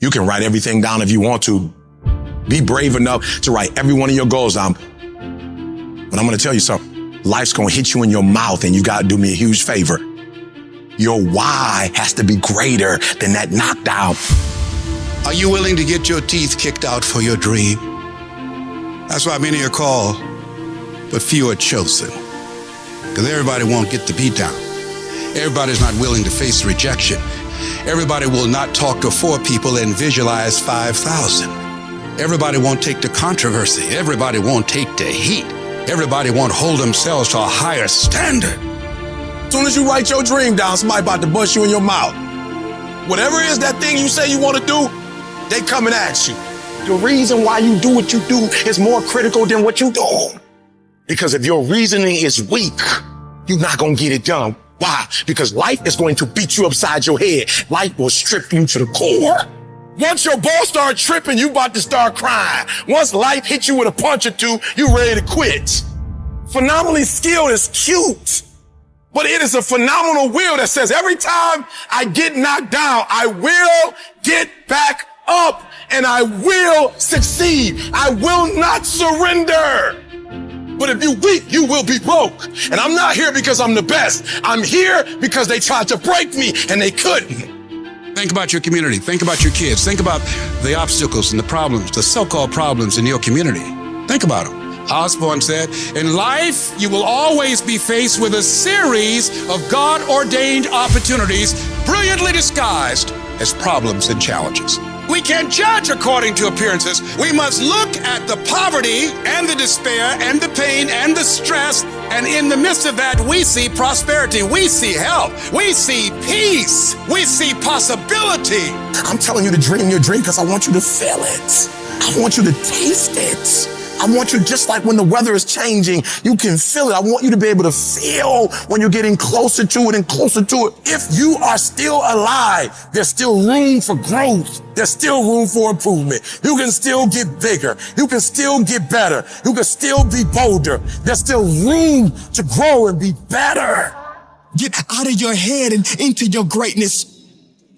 You can write everything down if you want to. Be brave enough to write every one of your goals down. But I'm going to tell you something. Life's going to hit you in your mouth, and you got to do me a huge favor. Your why has to be greater than that knockdown. Are you willing to get your teeth kicked out for your dream? That's why many are called, but few are chosen. Because everybody won't get the beat down. Everybody's not willing to face rejection. Everybody will not talk to 4 people and visualize 5,000. Everybody won't take the controversy. Everybody won't take the heat. Everybody won't hold themselves to a higher standard. As soon as you write your dream down, somebody about to bust you in your mouth. Whatever it is that thing you say you want to do, they come and ask you. The reason why you do what you do is more critical than what you do. Because if your reasoning is weak, you're not going to get it done. Why? Because life is going to beat you upside your head. Life will strip you to the core. Once your balls start tripping, you about to start crying. Once life hits you with a punch or two, you ready to quit. Phenomenally skilled is cute, but it is a phenomenal will that says every time I get knocked down, I will get back up and I will succeed. I will not surrender. But if you're weak, you will be broke. And I'm not here because I'm the best. I'm here because they tried to break me and they couldn't. Think about your community. Think about your kids. Think about the obstacles and the problems, the so-called problems in your community. Think about them. Osborne said, in life, you will always be faced with a series of God-ordained opportunities brilliantly disguised as problems and challenges. We can't judge according to appearances. We must look at the poverty and the despair and the pain and the stress. And in the midst of that, we see prosperity. We see health. We see peace. We see possibility. I'm telling you to dream your dream because I want you to feel it. I want you to taste it. I want you, just like when the weather is changing, you can feel it. I want you to be able to feel when you're getting closer to it and closer to it. If you are still alive, there's still room for growth. There's still room for improvement. You can still get bigger. You can still get better. You can still be bolder. There's still room to grow and be better. Get out of your head and into your greatness.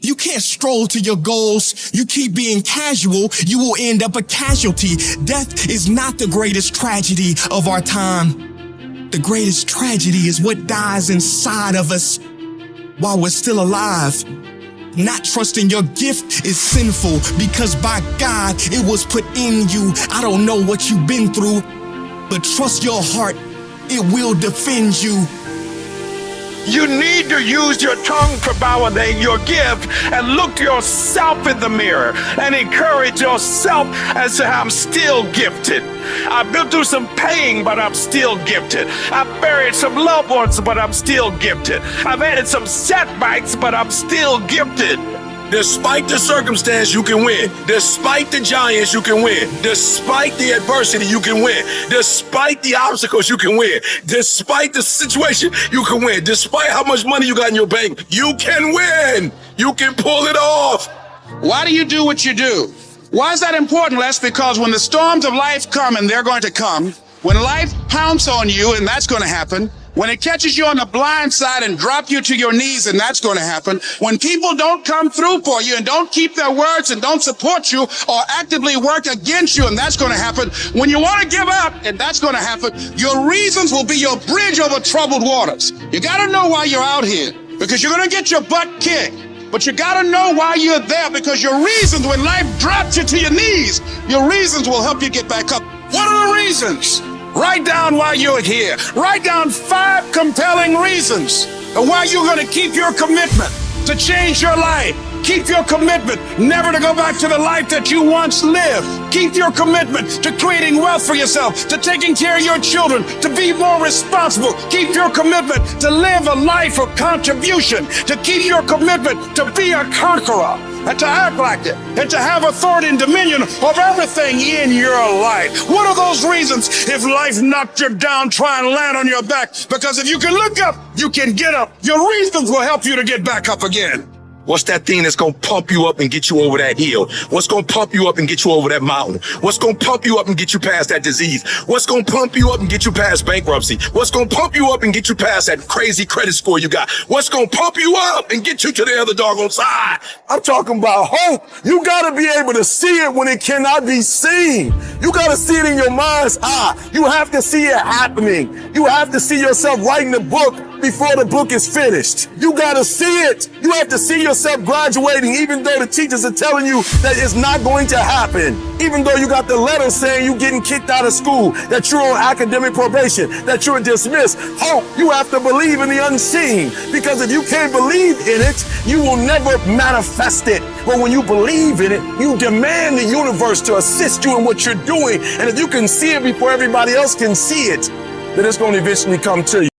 You can't stroll to your goals. You keep being casual, you will end up a casualty. Death is not the greatest tragedy of our time. The greatest tragedy is what dies inside of us while we're still alive. Not trusting your gift is sinful because by God, it was put in you. I don't know what you've been through, but trust your heart. It will defend you. You need to use your tongue to validate your gift and look yourself in the mirror and encourage yourself as to how I'm still gifted. I've been through some pain, but I'm still gifted. I've buried some loved ones, but I'm still gifted. I've had some setbacks, but I'm still gifted. Despite the circumstance, you can win. Despite the giants, you can win. Despite the adversity, you can win. Despite the obstacles, you can win. Despite the situation, you can win. Despite how much money you got in your bank, you can win. You can pull it off. Why do you do what you do? Why is that important, Les? Because when the storms of life come, and they're going to come, when life pounces on you, and that's going to happen, when it catches you on the blind side and drop you to your knees, and that's going to happen. When people don't come through for you and don't keep their words and don't support you or actively work against you, and that's going to happen. When you want to give up, and that's going to happen, your reasons will be your bridge over troubled waters. You got to know why you're out here, because you're going to get your butt kicked. But you got to know why you're there, because your reasons, when life drops you to your knees, your reasons will help you get back up. What are the reasons? Write down why you're here. Write down 5 compelling reasons of why you're going to keep your commitment to change your life. Keep your commitment never to go back to the life that you once lived. Keep your commitment to creating wealth for yourself, to taking care of your children, to be more responsible. Keep your commitment to live a life of contribution, to keep your commitment to be a conqueror, and to act like it, and to have authority and dominion of everything in your life. What are those reasons? If life knocked you down, try and land on your back, because if you can look up, you can get up. Your reasons will help you to get back up again. What's that thing that's gonna pump you up and get you over that hill? What's gonna pump you up and get you over that mountain? What's gonna pump you up and get you past that disease? What's gonna pump you up and get you past bankruptcy? What's gonna pump you up and get you past that crazy credit score you got? What's gonna pump you up and get you to the other doggone side? I'm talking about hope. You gotta be able to see it when it cannot be seen. You gotta see it in your mind's eye. You have to see it happening. You have to see yourself writing the book before the book is finished. You gotta see it. You have to see yourself graduating even though the teachers are telling you that it's not going to happen. Even though you got the letter saying you getting kicked out of school, that you're on academic probation, that you're dismissed. Hope, you have to believe in the unseen, because if you can't believe in it, you will never manifest it. But when you believe in it, you demand the universe to assist you in what you're doing. And if you can see it before everybody else can see it, then it's going to eventually come to you.